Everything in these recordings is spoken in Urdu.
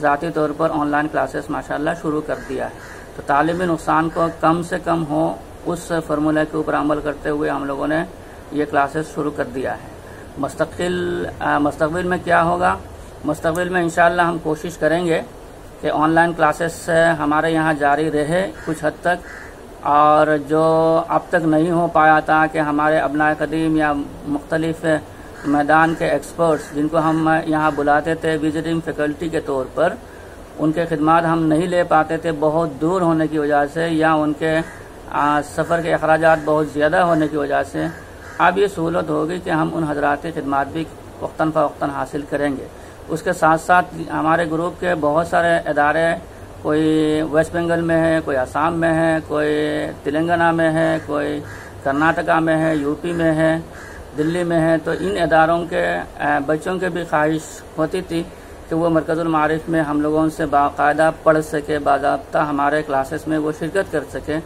ذاتی طور پر آن لائن کلاسز ماشاءاللہ شروع کر دیا ہے۔ تو تعلیمی نقصان کو کم سے کم ہو اس فارمولے کے اوپر عمل کرتے ہوئے ہم لوگوں نے یہ کلاسز شروع کر دیا ہے۔ مستقبل میں کیا ہوگا؟ مستقبل میں انشاءاللہ ہم کوشش کریں گے کہ آن لائن کلاسز ہمارے یہاں جاری رہے کچھ حد تک، اور جو اب تک نہیں ہو پایا تھا کہ ہمارے ابنائے قدیم یا مختلف میدان کے ایکسپرٹس جن کو ہم یہاں بلاتے تھے وزٹنگ فیکلٹی کے طور پر، ان کے خدمات ہم نہیں لے پاتے تھے بہت دور ہونے کی وجہ سے، یا ان کے سفر کے اخراجات بہت زیادہ ہونے کی وجہ سے۔ اب یہ سہولت ہوگی کہ ہم ان حضرات کی خدمات بھی وقتاً فوقتاً حاصل کریں گے۔ اس کے ساتھ ساتھ ہمارے گروپ کے بہت سارے ادارے، کوئی ویسٹ بنگال میں ہے، کوئی آسام میں ہے، کوئی تلنگانہ میں ہے، کوئی کرناٹکا میں ہے، یو پی میں ہے، دلی میں ہے، تو ان اداروں کے بچوں کے بھی خواہش ہوتی تھی کہ وہ مرکز المعارف میں ہم لوگوں سے باقاعدہ پڑھ سکے، باضابطہ ہمارے کلاسز میں وہ شرکت کر سکے۔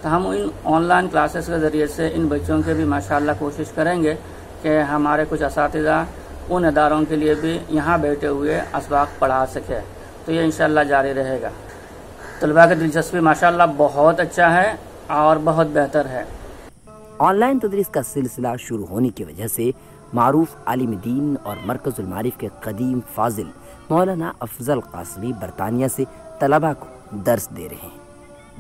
تو ہم ان آن لائن کلاسز کے ذریعے سے ان بچوں کے بھی ماشاءاللہ کوشش کریں گے کہ ہمارے کچھ اساتذہ ان اداروں کے لیے بھی یہاں بیٹھے ہوئے اسباق پڑھا سکے۔ تو یہ انشاءاللہ جاری رہے گا۔ طلباء کی دلچسپی ماشاءاللہ بہت اچھا ہے اور بہت بہتر ہے۔ آن لائن تدریس کا سلسلہ شروع ہونے کی وجہ سے معروف عالم دین اور مرکز المعارف کے قدیم فاضل مولانا افضل قاسمی برطانیہ سے طلباء کو درس دے رہے ہیں۔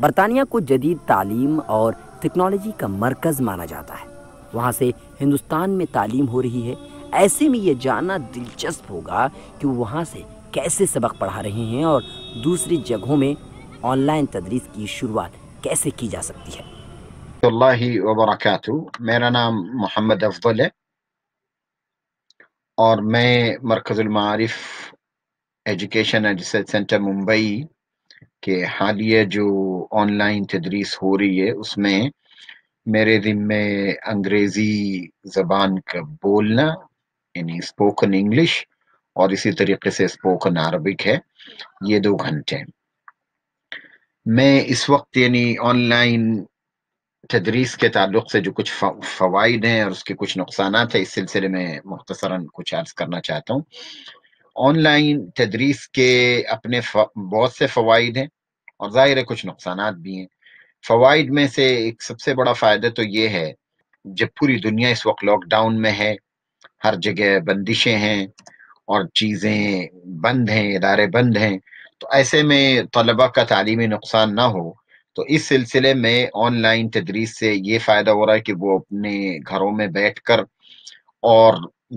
برطانیہ کو جدید تعلیم اور ٹیکنالوجی کا مرکز مانا جاتا ہے، وہاں سے ہندوستان میں تعلیم ہو رہی ہے۔ ایسے میں یہ جاننا دلچسپ ہوگا کہ وہ وہاں سے کیسے سبق پڑھا رہے ہیں اور دوسری جگہوں میں آن لائن تدریس کی شروعات کیسے کی جا سکتی ہے۔ اللہ وبرکاتہ، میرا نام محمد افضل ہے اور میں Markaz Almaarif education and research centre Mumbai کے حالیہ جو آن لائن تدریس ہو رہی ہے اس میں میرے ذمے انگریزی زبان کا بولنا یعنی اسپوکن انگلش اور اسی طریقے سے اسپوکن عربک ہے، یہ 2 گھنٹے۔ میں اس وقت یعنی آن لائن تدریس کے تعلق سے جو کچھ فوائد ہیں اور اس کے کچھ نقصانات ہیں، اس سلسلے میں مختصراً کچھ عرض کرنا چاہتا ہوں۔ آن لائن تدریس کے اپنے بہت سے فوائد ہیں اور ظاہر ہے کچھ نقصانات بھی ہیں۔ فوائد میں سے ایک سب سے بڑا فائدہ تو یہ ہے، جب پوری دنیا اس وقت لاک ڈاؤن میں ہے، ہر جگہ بندشیں ہیں اور چیزیں بند ہیں، ادارے بند ہیں، تو ایسے میں طلباء کا تعلیمی نقصان نہ ہو، تو اس سلسلے میں آن لائن تدریس سے یہ فائدہ ہو رہا ہے کہ وہ اپنے گھروں میں بیٹھ کر اور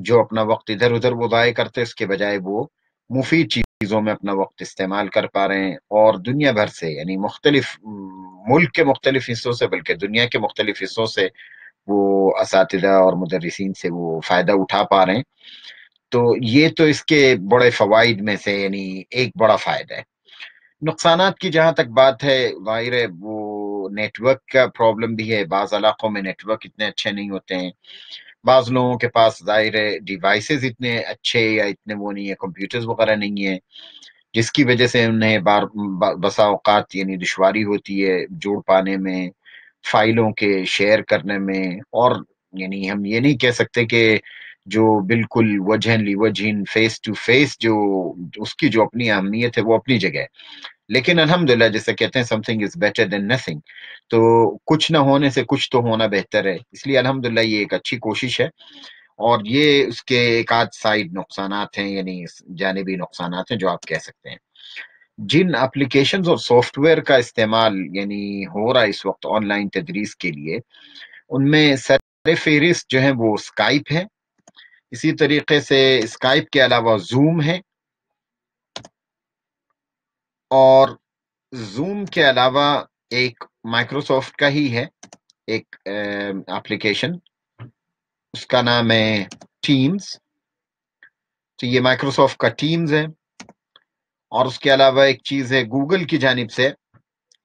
جو اپنا وقت ادھر ادھر وہ ضائع کرتے اس کے بجائے وہ مفید چیزوں میں اپنا وقت استعمال کر پا رہے ہیں، اور دنیا بھر سے یعنی مختلف ملک کے مختلف حصوں سے بلکہ دنیا کے مختلف حصوں سے وہ اساتذہ اور مدرسین سے وہ فائدہ اٹھا پا رہے ہیں۔ تو یہ تو اس کے بڑے فوائد میں سے یعنی ایک بڑا فائدہ ہے۔ نقصانات کی جہاں تک بات ہے، ظاہر ہے وہ نیٹ ورک کا پرابلم بھی ہے، بعض علاقوں میں نیٹ ورک اتنے اچھے نہیں ہوتے ہیں، بعض لوگوں کے پاس ظاہر ہے ڈیوائسز اتنے اچھے یا اتنے وہ نہیں ہے، کمپیوٹرز وغیرہ نہیں ہیں، جس کی وجہ سے انہیں بسا اوقات یعنی دشواری ہوتی ہے جوڑ پانے میں، فائلوں کے شیئر کرنے میں، اور یعنی ہم یہ نہیں کہہ سکتے کہ جو بالکل وجہن لی وجہن فیس ٹو فیس جو اس کی جو اپنی اہمیت ہے وہ اپنی جگہ ہے، لیکن الحمدللہ جیسے کہتے ہیں something is better than nothing، تو کچھ نہ ہونے سے کچھ تو ہونا بہتر ہے، اس لیے الحمدللہ یہ ایک اچھی کوشش ہے، اور یہ اس کے ایک آدھ سائڈ نقصانات ہیں یعنی جانبی نقصانات ہیں جو آپ کہہ سکتے ہیں۔ جن اپلیکیشنز اور سافٹ ویئر کا استعمال یعنی ہو رہا ہے اس وقت آن لائن تدریس کے لیے، ان میں سر فہرست جو ہے وہ اسکائپ ہے، اسی طریقے سے اسکائپ کے علاوہ زوم ہے، اور زوم کے علاوہ ایک مائکروسافٹ کا ہی ہے ایک اپلیکیشن، اس کا نام ہے ٹیمز، تو یہ مائکروسافٹ کا ٹیمز ہے، اور اس کے علاوہ ایک چیز ہے گوگل کی جانب سے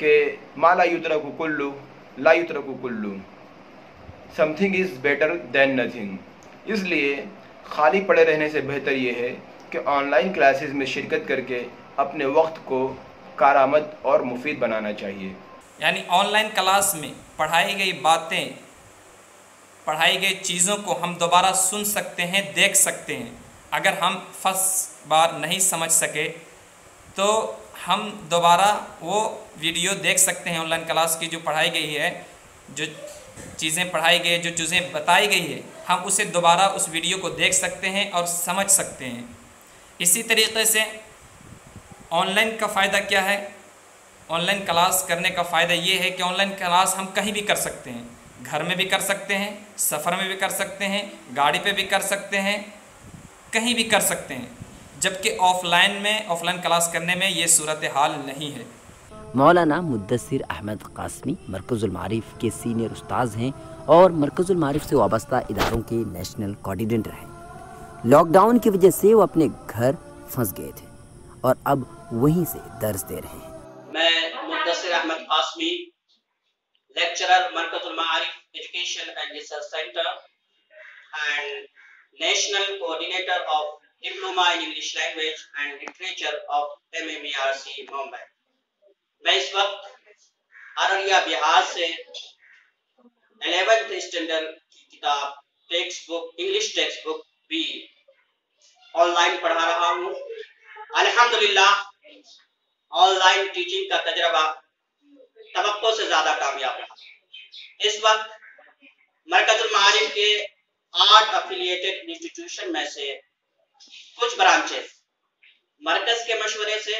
کہ ما لا یترک کلو لا یترک کلو، something is better than nothing. اس لیے خالی پڑے رہنے سے بہتر یہ ہے کہ آن لائن کلاسز میں شرکت کر کے اپنے وقت کو کارآمد اور مفید بنانا چاہیے. یعنی آن لائن کلاس میں پڑھائی گئی باتیں، پڑھائی گئی چیزوں کو ہم دوبارہ سن سکتے ہیں، دیکھ سکتے ہیں. اگر ہم فرسٹ بار نہیں سمجھ سکے تو ہم دوبارہ وہ ویڈیو دیکھ سکتے ہیں. آن لائن کلاس کی جو پڑھائی گئی ہے، جو چیزیں پڑھائی گئی، جو چیزیں بتائی گئی ہے، ہم اسے دوبارہ اس ویڈیو کو دیکھ سکتے ہیں اور سمجھ سکتے ہیں. اسی طریقے سے آن لائن کا فائدہ کیا ہے؟ آن لائن کلاس کرنے کا فائدہ یہ ہے کہ آن لائن کلاس ہم کہیں بھی کر سکتے ہیں. گھر میں بھی کر سکتے ہیں، سفر میں بھی کر سکتے ہیں، گاڑی پہ بھی کر سکتے ہیں، کہیں بھی کر سکتے ہیں. جبکہ آف لائن کلاس کرنے میں یہ صورتحال نہیں ہے. مولانا مدثر احمد قاسمی مرکز المعارف کے سینئر استاذ ہیں اور مرکز المعارف سے وابستہ اداروں کے نیشنل کوآرڈینیٹر ہیں. لاک ڈاؤن کی وجہ سے وہ اپنے گھر پھنس گئے تھے اور اب وہیں سے درس دے رہے ہیں. میں Mudassir Ahmad Qasmi, lecturer Markaz Almaarif education and research centre and national coordinator of diploma in English language and literature of MMERC Mumbai. میں اس وقت ارریہ بہار سے 11th اسٹینڈرڈ کی کتاب text book, English text book بھی آن لائن پڑھا رہا ہوں. الحمدللہ آن لائن ٹیچنگ کا تجربہ توقع سے زیادہ کامیاب رہا. اس وقت مرکز المعارف کے 8 افیلیٹڈ انسٹیٹیوشن میں سے کچھ برانچز مرکز کے مشورے سے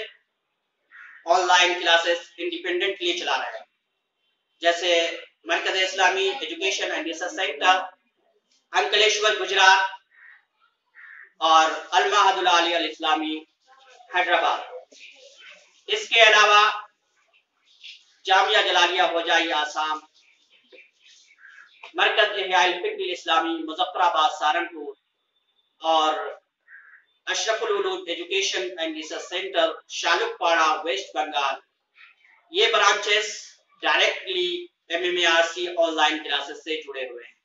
آن لائن کلاسز انڈیپینڈنٹلی چلا رہے ہیں، جیسے Markaz Islami education and research centre Ankleshwar Gujarat اور المعہد العالی الاسلامی حیدرآباد. اس کے علاوہ جامعہ جلالیہ ہوجائی آسام، مرکز احیاء الفکر الاسلامی مظفر آباد سہارنپور اور Ashraf Aluloom education and research centre Shalikpara west Bengal, یہ branches directly MMERC online classes سے جڑے ہوئے ہیں.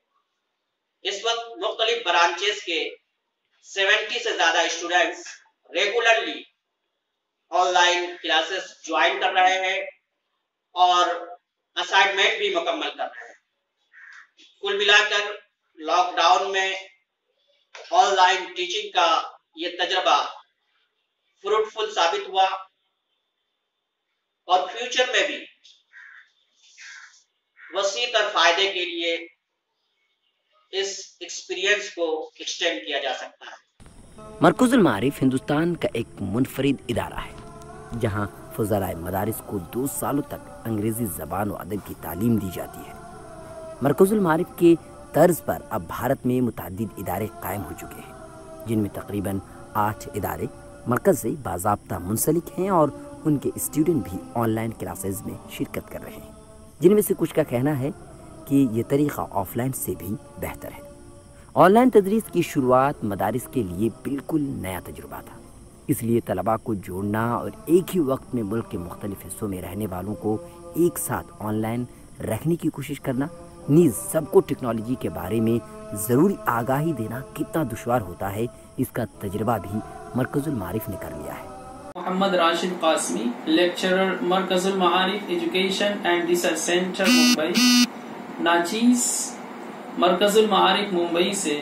اس وقت مختلف برانچز کے 70 سے زیادہ students regularly on line classes join کر رہے ہیں اور اسائنمنٹ بھی مکمل کر رہے ہیں. کل ملا کر لاک ڈاؤن میں آن لائن ٹیچنگ کا یہ تجربہ فروٹفل ثابت ہوا اور فیوچر میں بھی وسیع تر فائدے کے لیے اس ایکسپیرینس کو ایکسٹینڈ کیا جا سکتا ہے. مرکز المعارف ہندوستان کا ایک منفرد ادارہ ہے جہاں فضلائے مدارس کو 2 سالوں تک انگریزی زبان و ادب کی تعلیم دی جاتی ہے. مرکز المعارف کے طرز پر اب بھارت میں متعدد ادارے قائم ہو چکے ہیں، جن میں تقریباً 8 ادارے مرکز سے باضابطہ منسلک ہیں اور ان کے اسٹوڈنٹ بھی آن لائن کلاسز میں شرکت کر رہے ہیں، جن میں سے کچھ کا کہنا ہے کہ یہ طریقہ آف لائن سے بھی بہتر ہے. آن لائن تدریس کی شروعات مدارس کے لیے بالکل نیا تجربہ تھا، اس لیے طلباء کو جوڑنا اور ایک ہی وقت میں ملک کے مختلف حصوں میں رہنے والوں کو ایک ساتھ آن لائن رکھنے کی کوشش کرنا، نیز سب کو ٹیکنالوجی کے بارے میں ضروری آگاہی دینا کتنا دشوار ہوتا ہے، اس کا تجربہ بھی مرکز المعارف نے کر لیا ہے. محمد Rashid Qasmi, lecturer Markaz Almaarif education and research centre Mumbai, ناچیز مرکز المعارف ممبئی سے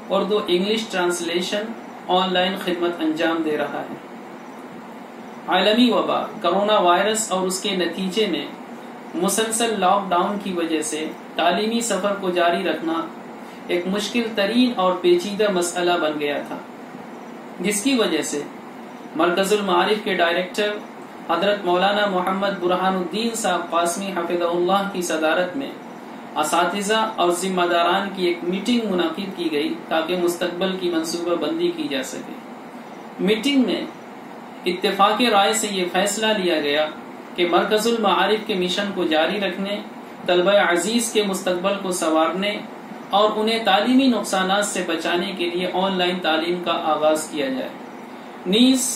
Urdu English translation online خدمت انجام دے رہا ہے. عالمی وبا کرونا وائرس اور اس کے نتیجے میں مسلسل لاک ڈاؤن کی وجہ سے تعلیمی سفر کو جاری رکھنا ایک مشکل ترین اور پیچیدہ مسئلہ بن گیا تھا، جس کی وجہ سے مرکز المعارف کے ڈائریکٹر حضرت مولانا محمد برہان الدین صاحب قاسمی حفظہ اللہ کی صدارت میں اساتذہ اور ذمہ داران کی ایک میٹنگ منعقد کی گئی تاکہ مستقبل کی منصوبہ بندی کی جا سکے. میٹنگ میں اتفاق رائے سے یہ فیصلہ لیا گیا کہ مرکز المعارف کے مشن کو جاری رکھنے، طلبہ عزیز کے مستقبل کو سنوارنے اور انہیں تعلیمی نقصانات سے بچانے کے لیے آن لائن تعلیم کا آغاز کیا جائے. نیز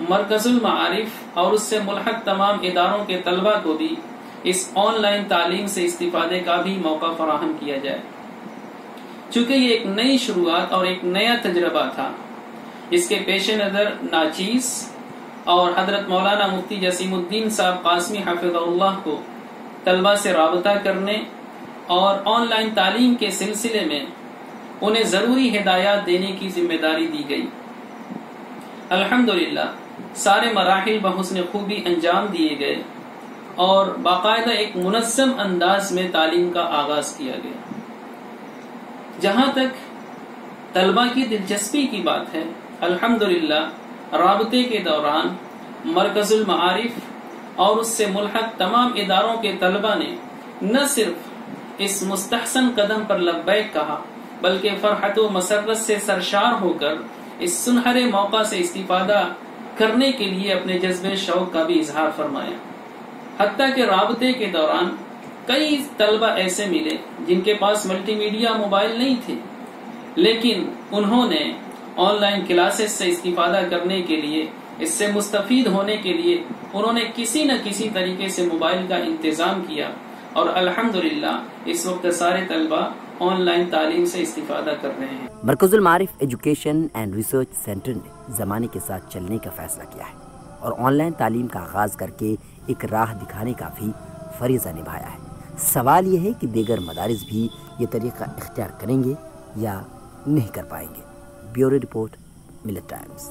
مرکز المعارف اور اس سے ملحق تمام اداروں کے طلبہ کو بھی اس آن لائن تعلیم سے استفادے کا بھی موقع فراہم کیا جائے۔ چونکہ یہ ایک نئی شروعات اور ایک نیا تجربہ تھا، اس کے پیش نظر ناچیز اور حضرت مولانا مفتی جسیم الدین صاحب قاسمی حفظہ اللہ کو طلبہ سے رابطہ کرنے اور آن لائن تعلیم کے سلسلے میں انہیں ضروری ہدایات دینے کی ذمہ داری دی گئی۔ الحمدللہ سارے مراحل بحسن خوبی انجام دیے گئے اور باقاعدہ ایک منظم انداز میں تعلیم کا آغاز کیا گیا۔ جہاں تک طلبہ کی دلچسپی کی بات ہے، الحمدللہ رابطے کے دوران مرکز المعارف اور اس سے ملحق تمام اداروں کے طلبہ نے نہ صرف اس مستحسن قدم پر لبیک کہا، بلکہ فرحت و مسرت سے سرشار ہو کر اس سنہرے موقع سے استفادہ کرنے کے لیے اپنے جذبے شوق کا بھی اظہار فرمایا۔ حتیٰ کہ رابطے کے دوران کئی طلبہ ایسے ملے جن کے پاس ملٹی میڈیا موبائل نہیں تھے، لیکن انہوں نے آن لائن کلاسز سے استفادہ کرنے کے لیے، اس سے مستفید ہونے کے لیے انہوں نے کسی نہ کسی طریقے سے موبائل کا انتظام کیا، اور الحمدللہ اس وقت سارے طلبہ آن لائن تعلیم سے استفادہ کر رہے ہیں۔ مرکز Almaarif education and research centre نے زمانے کے ساتھ چلنے کا فیصلہ کیا ہے اور آن لائن تعلیم کا آغاز کر کے ایک راہ دکھانے کا بھی فریضہ نبھایا ہے۔ سوال یہ ہے کہ دیگر مدارس بھی یہ طریقہ اختیار کریں گے یا نہیں کر پائیں گے۔ بیورو رپورٹ، ملت ٹائمز۔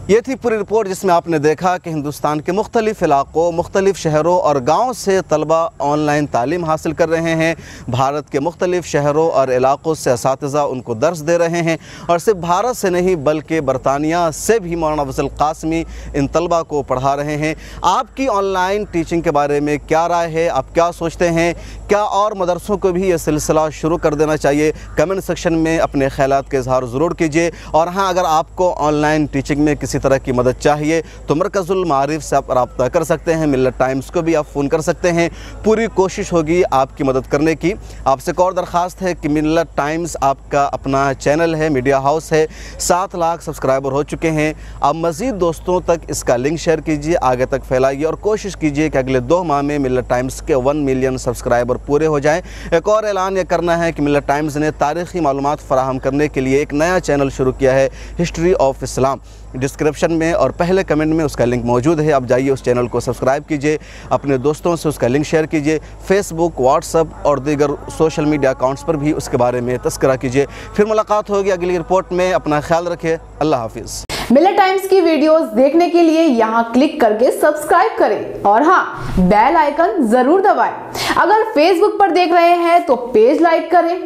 یہ تھی پوری رپورٹ جس میں آپ نے دیکھا کہ ہندوستان کے مختلف علاقوں، مختلف شہروں اور گاؤں سے طلبہ آن لائن تعلیم حاصل کر رہے ہیں۔ بھارت کے مختلف شہروں اور علاقوں سے اساتذہ ان کو درس دے رہے ہیں، اور صرف بھارت سے نہیں بلکہ برطانیہ سے بھی مولانا افضل قاسمی ان طلبہ کو پڑھا رہے ہیں۔ آپ کی آن لائن ٹیچنگ کے بارے میں کیا رائے ہے؟ آپ کیا سوچتے ہیں؟ کیا اور مدرسوں کو بھی یہ سلسلہ شروع کر دینا چاہیے؟ کمنٹ سیکشن میں اپنے خیالات کا اظہار ضرور کیجیے، اور ہاں اگر آپ کو آن لائن ٹیچنگ میں کسی طرح کی مدد چاہیے تو مرکز المعارف سے آپ رابطہ کر سکتے ہیں، ملت ٹائمز کو بھی آپ فون کر سکتے ہیں۔ پوری کوشش ہوگی آپ کی مدد کرنے کی۔ آپ سے ایک اور درخواست ہے کہ ملت ٹائمز آپ کا اپنا چینل ہے، میڈیا ہاؤس ہے، 7 لاکھ سبسکرائبر ہو چکے ہیں۔ آپ مزید دوستوں تک اس کا لنک شیئر کیجیے، آگے تک پھیلائیے، اور کوشش کیجیے کہ اگلے 2 ماہ میں ملت ٹائمز کے 1 ملین سبسکرائبر پورے ہو جائیں۔ ایک اور اعلان یہ کرنا ہے کہ ملت ٹائمز نے تاریخی معلومات فراہم کرنے کے لیے ایک نیا چینل شروع کیا ہے، ہسٹری آف اسلام۔ ڈسکرپشن میں اور پہلے کمنٹ میں اس کا لنک موجود ہے، آپ جائیے اس چینل کو سبسکرائب کیجیے، اپنے دوستوں سے اس کا لنک شیئر کیجیے، فیس بک، واٹس ایپ اور دیگر سوشل میڈیا اکاؤنٹس پر بھی اس کے بارے میں تذکرہ کیجیے۔ پھر ملاقات ہوگی اگلی رپورٹ میں، اپنا خیال رکھیں، اللہ حافظ۔ ملت ٹائمز کی ویڈیوز دیکھنے کے لیے یہاں کلک کر کے سبسکرائب کریں، اور ہاں بیل آئیکن ضرور دبائیں۔ اگر فیس بک پر دیکھ رہے ہیں تو پیج لائک کریں۔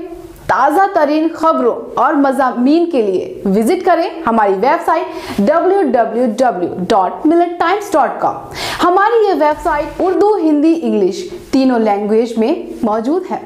تازہ ترین خبروں اور مضامین کے لیے وزٹ کریں ہماری ویب سائٹ www.millettimes.com۔ ہماری یہ web site Urdu, Hindi, English تینوں لینگویج میں موجود ہے۔